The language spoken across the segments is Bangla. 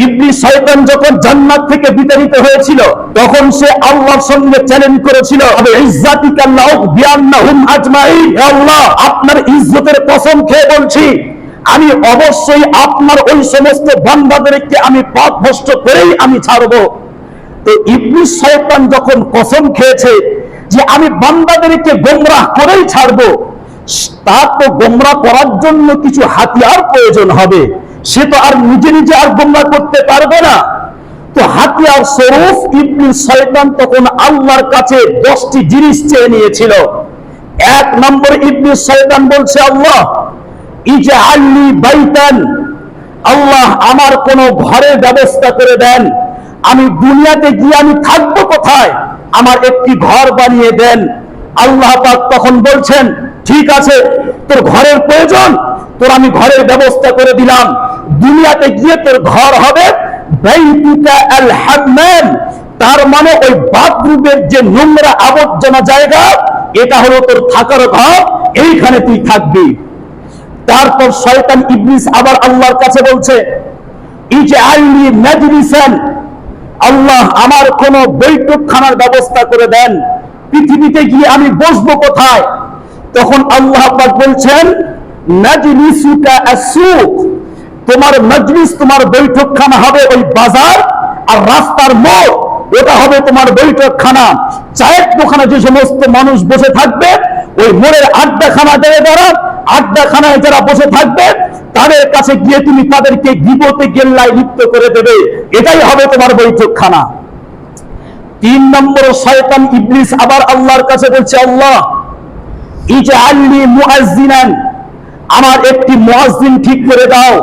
ইবলিস শয়তান যখন জান্নাত থেকে বিতাড়িত হয়েছিল তখন সে আল্লাহর সঙ্গে চ্যালেঞ্জ করেছিল, ইজ্জাতিকাল্লাহু বিআন্নাহুম আজমাইন, হে আল্লাহ আপনার ইজ্জতের কসম খেয়ে বলছি আমি অবশ্যই আপনার ওই সমস্ত বান্দাদেরকে আমি পথভ্রষ্ট করেই আমি ছাড়বো। তো ইবলিস শয়তান যখন কসম খেয়েছে যে আমি বান্দাদেরকে গোমরাহ করেই ছাড়বো, তার তো গোমরাহ করার জন্য কিছু হাতিয়ার প্রয়োজন হবে, সে তো আর নিজে নিজে আর গোমরাহ করতে পারবে না। তো হাতিয়ার স্বরূপ ইবলিস শয়তান তখন আল্লাহর কাছে 10টি জিনিস চেয়ে নিয়েছিল। 1 নম্বর ইবলিস শয়তান বলছে, আল্লাহ ইজআলনি বাইতান, আল্লাহ আমার কোন ঘরের ব্যবস্থা করে দেন, আমি দুনিয়াতে গিয়ে আমি থাকবো কোথায়, আমার একটি ঘর বানিয়ে দেন। আল্লাহ পাক তখন বলছেন, ঠিক আছে তোর ঘরের প্রয়োজন, তোর আমি ঘরের ব্যবস্থা করে দিলাম, দুনিয়াতে গিয়ে তোর ঘর হবে বাইতুকা আল হাম্মাম, তার মানে ওই বাথরুমের যে নোংরা আবর্জনা জায়গা এটা হলো তোর থাকার ঘর, এইখানে তুই থাকবি। তারপর শয়তান ইবলিস আবার আল্লাহর কাছে বলছে, ইজআলনি মাজলিসান, আল্লাহ আমার কোন বৈঠকখানার ব্যবস্থা করে দেন, পৃথিবীতে গিয়ে আমি বসবো কোথায়। তখন আল্লাহ পাক বলছেন, মাজলিসুকা আসুক, তোমার মজলিস তোমার বৈঠকখানা হবে ওই বাজার আর রাস্তার মোড়, ওটা হবে তোমার বৈঠকখানা। চায়ের দোকানে যে সমস্ত মানুষ বসে থাকবে ওই মোড়ের আড্ডাখানা জায়গারা, আড্ডাখানায় যারা বসে থাকবে তাদের কাছে গিয়ে তুমি তাদেরকে গীবতে গেল্লায় লিপ্ত করে দেবে, এটাই হবে তোমার বৈঠকখানা। 3 নম্বর শয়তান ইবলিস আবার আল্লাহর কাছে বলছে, আল্লাহ ইজআলনি মুআজ্জিনান, আমার একটি মুয়াজ্জিন ঠিক করে দাও।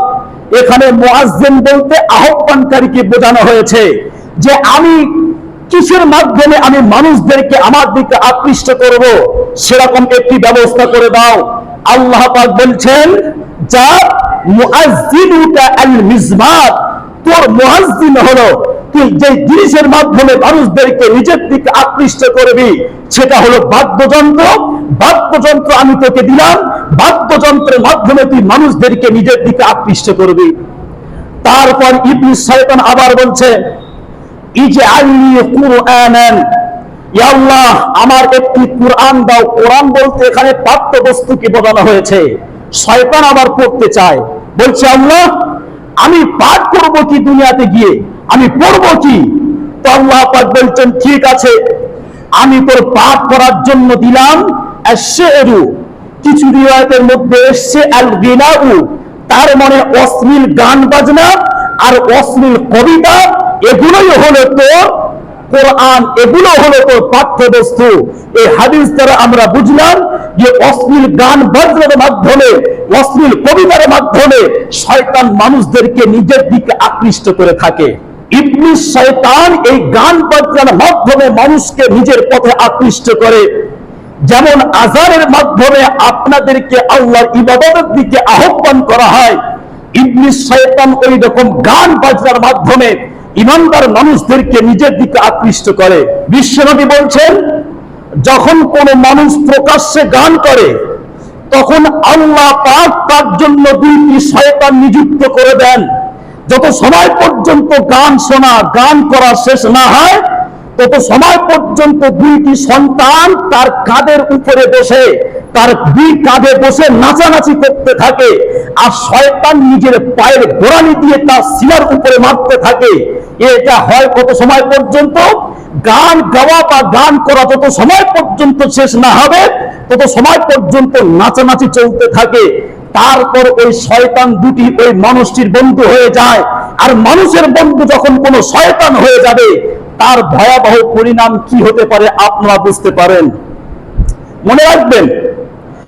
এখানে মুয়াজ্জিন বলতে আহ্বানকারীকে বোঝানো হয়েছে, যে আমি কিসের মাধ্যমে আমি মানুষদেরকে আমার দিকে আকৃষ্ট করব, সেরকম একটি ব্যবস্থা করে দাও। আল্লাহ পাক বলছেন, যা মুআজ্জিনুকা আল মিজমার, তোর মুয়াজ্জিন হলো তুই যে জিনিসের মাধ্যমে মানুষদেরকে নিজের দিকে আকৃষ্ট করবি সেটা হলো বাদ্যযন্ত্র। বাদ্যযন্ত্র আমি তোকে দিলাম, বাদ্যযন্ত্রের মাধ্যমে তুই মানুষদেরকে নিজের দিকে আকৃষ্ট করবি। তারপর ইবলিস শয়তান আবার বলছে, ইজআলনি কুরআনান, ইয়া আল্লাহ আমার একটি কুরআন দাও। কোরআন বলতে এখানে পাঠ্যবস্তুকে বোঝানো হয়েছে। শয়তান আবার পড়তে চায়, বলছে আল্লাহ আমি পাঠ করব কি দুনিয়াতে গিয়ে, আমি পড়বো কি? তো আল্লাহ পাক বলছেন, ঠিক আছে আমি তোর পাঠ করার জন্য দিলাম আশ-শি'রু, কিছু রিওয়ায়াতের মধ্যে এসেছে আল গিনাউ, তার মানে অশ্লীল গান বাজনা আর অশ্লীল কবিতা, এগুলোই হলো তোর কোরআন, এগুলো হলো তোর পাঠ্যবস্তু। এই হাদিস দ্বারা আমরা বুঝলাম যে অশ্লীল গান বাজনার মাধ্যমে, অশ্লীল কবিতার মাধ্যমে শয়তান মানুষদেরকে নিজের দিকে আকৃষ্ট করে থাকে। ইবলিস শয়তান এই গান বাজনার মাধ্যমে মানুষকে নিজের পথে আকৃষ্ট করে। যেমন আযানের মাধ্যমে আপনাদেরকে আল্লাহর ইবাদতের দিকে আহ্বান করা হয়, ইবলিস শয়তান ওই রকম গান বাজনার মাধ্যমে ইমানদার মানুষদেরকে নিজের দিকে আকৃষ্ট করে। বিশ্বনবী বলছেন, যখন কোন মানুষ প্রকাশ্যে গান করে তখন আল্লাহ পাক তার জন্য 2টি শয়তান নিযুক্ত করে দেন। যত সময় পর্যন্ত গান শোনা, গান করা শেষ না হয় তত সময় পর্যন্ত 2টি সন্তান তার কাঁধের উপরে বসে, তার 2 কাঁধে বসে নাচানাচি করতে থাকে, আর শয়তান নিজের পায়ের গোড়ালি দিয়ে তার সিনার উপরে মারতে থাকে। এটা হয় কত সময় পর্যন্ত? গান গাওয়া বা গান করা যত সময় পর্যন্ত শেষ না হবে তত সময় পর্যন্ত নাচানাচি চলতে থাকে। তারপর ওই শয়তান 2টি ওই মানুষটির বন্ধু হয়ে যায়, আর মানুষের বন্ধু যখন কোনো শয়তান হয়ে যাবে তার ভয়াবহ পরিণাম কি হতে পারে আপনারা বুঝতে পারেন। মনে রাখবেন,